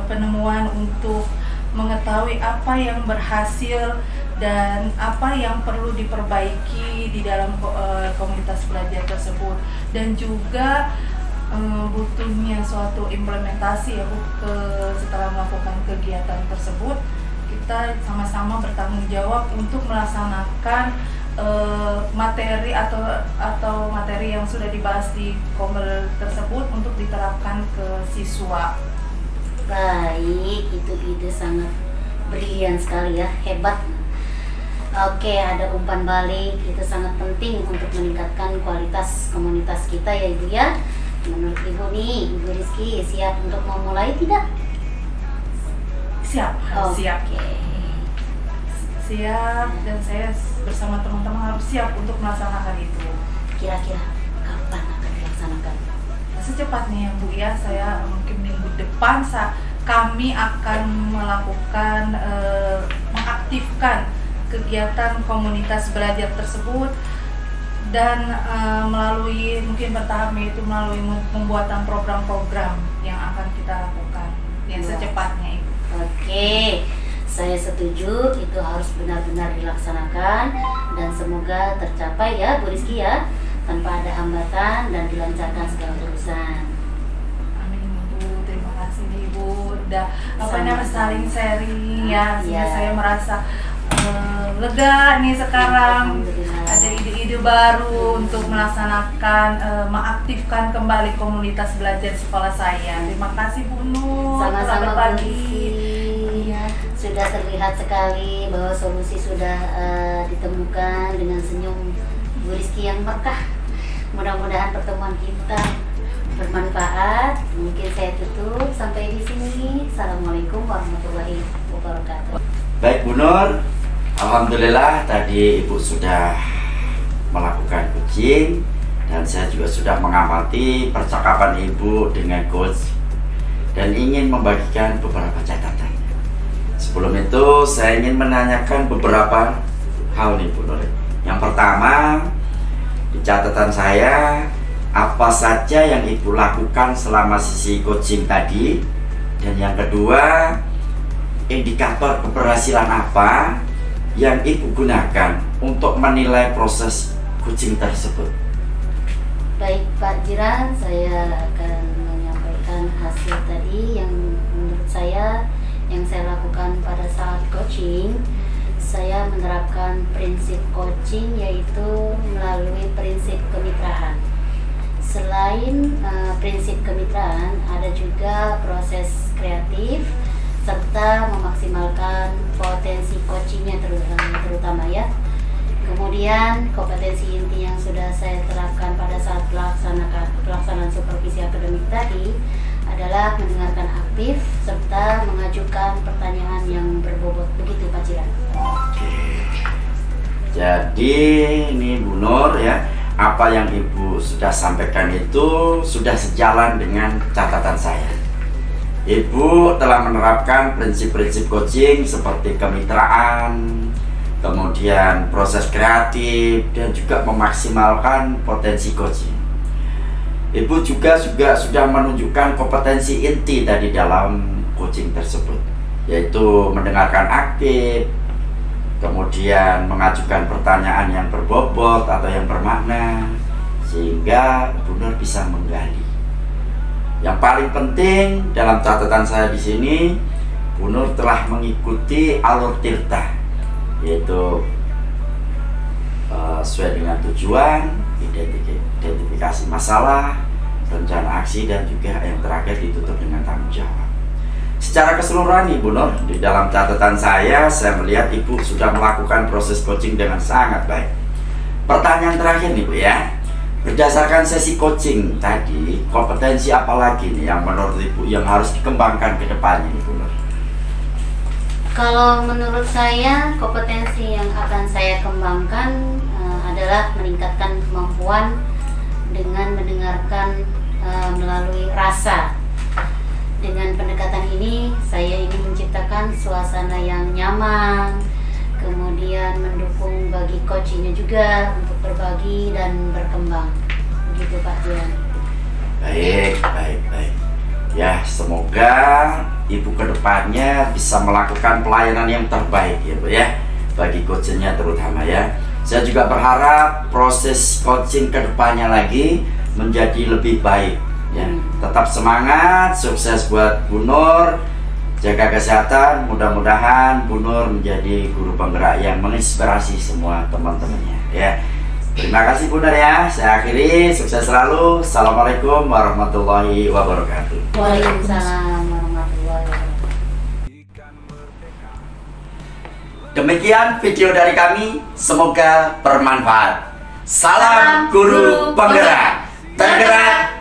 penemuan untuk mengetahui apa yang berhasil dan apa yang perlu diperbaiki di dalam komunitas belajar tersebut, dan juga butuhnya suatu implementasi ya Bu, setelah melakukan kegiatan tersebut kita sama-sama bertanggung jawab untuk melaksanakan materi atau materi yang sudah dibahas di komel tersebut untuk diterapkan ke siswa. Baik, itu ide sangat brilian sekali ya, hebat. Oke, ada umpan balik, itu sangat penting untuk meningkatkan kualitas komunitas kita ya Ibu ya. Menurut Ibu nih, Ibu Rizky siap untuk memulai tidak? Siap, siap. Oke. Siap, dan saya bersama teman-teman harus siap untuk melaksanakan itu. Kira-kira kapan akan dilaksanakan? Secepatnya ya Bu ya, saya mungkin minggu depan kami akan melakukan mengaktifkan kegiatan komunitas belajar tersebut, dan melalui mungkin bertahap, yaitu melalui pembuatan program-program yang akan kita lakukan yang secepatnya itu. Oke, saya setuju, itu harus benar-benar dilaksanakan dan semoga tercapai ya Bu Rizky ya, tanpa ada hambatan dan dilancarkan segala urusan. Amin Bu, terima kasih nih Bu, udah saling sharing ya, sehingga saya merasa lega nih sekarang. Ada ide-ide baru untuk melaksanakan, mengaktifkan kembali komunitas belajar sekolah saya. Terima kasih Bu Nur. Sama-sama Bu Rizky. Iya. Sudah terlihat sekali bahwa solusi sudah ditemukan dengan senyum Bu Rizky yang berkah. Mudah-mudahan pertemuan kita bermanfaat. Mungkin saya tutup sampai di sini. Assalamualaikum warahmatullahi wabarakatuh. Baik Bu Nur, alhamdulillah tadi Ibu sudah melakukan coaching dan saya juga sudah mengamati percakapan Ibu dengan coach dan ingin membagikan beberapa catatan. Sebelum itu saya ingin menanyakan beberapa hal nih Bu Nur. Yang pertama, di catatan saya, apa saja yang Ibu lakukan selama sesi coaching tadi? Dan yang kedua, indikator keberhasilan apa yang Ibu gunakan untuk menilai proses coaching tersebut? Baik Pak Jiran, saya akan menyampaikan hasil tadi yang menurut saya yang saya lakukan pada saat coaching. Saya menerapkan prinsip coaching, yaitu melalui prinsip kemitraan. Selain prinsip kemitraan, ada juga proses kreatif serta memaksimalkan potensi coachingnya terutama ya. Kemudian kompetensi inti yang sudah saya terapkan pada saat pelaksanaan supervisi akademik tadi adalah mendengarkan aktif serta mengajukan pertanyaan yang berbobot. Begitu Pak Jiran. Oke. Jadi ini Bu Nur ya, apa yang Ibu sudah sampaikan itu sudah sejalan dengan catatan saya. Ibu telah menerapkan prinsip-prinsip coaching seperti kemitraan, kemudian proses kreatif, dan juga memaksimalkan potensi coaching. Ibu juga sudah menunjukkan kompetensi inti tadi dalam coaching tersebut, yaitu mendengarkan aktif, kemudian mengajukan pertanyaan yang berbobot atau yang bermakna, sehingga Bu Nur bisa menggali. Yang paling penting dalam catatan saya di sini, Bu Nur telah mengikuti alur tirta, yaitu sesuai dengan tujuan, identifikasi masalah, rencana aksi, dan juga yang terakhir ditutup dengan tanggung jawab. Secara keseluruhan Ibu Nur, di dalam catatan saya melihat Ibu sudah melakukan proses coaching dengan sangat baik. Pertanyaan terakhir nih Bu ya, berdasarkan sesi coaching tadi, kompetensi apa lagi nih yang menurut Ibu yang harus dikembangkan ke depannya nih Bu Nur? Kalau menurut saya, kompetensi yang akan saya kembangkan adalah meningkatkan kemampuan dengan mendengarkan melalui rasa. Dengan pendekatan ini, saya ingin menciptakan suasana yang nyaman, kemudian mendukung bagi coachingnya juga untuk berbagi dan berkembang. Begitu Pak Jian. Baik. Ya, semoga Ibu kedepannya bisa melakukan pelayanan yang terbaik ya Bu ya, bagi coachingnya terutama ya. Saya juga berharap proses coaching kedepannya lagi menjadi lebih baik ya. Tetap semangat, sukses buat Bu Nur, jaga kesehatan, mudah-mudahan Bu Nur menjadi guru penggerak yang menginspirasi semua teman-temannya ya. Terima kasih Bu Nur ya, saya akhiri, sukses selalu. Assalamualaikum warahmatullahi wabarakatuh. Waalaikumsalam warahmatullahi wabarakatuh. Demikian video dari kami, semoga bermanfaat. Salam guru penggerak, tergerak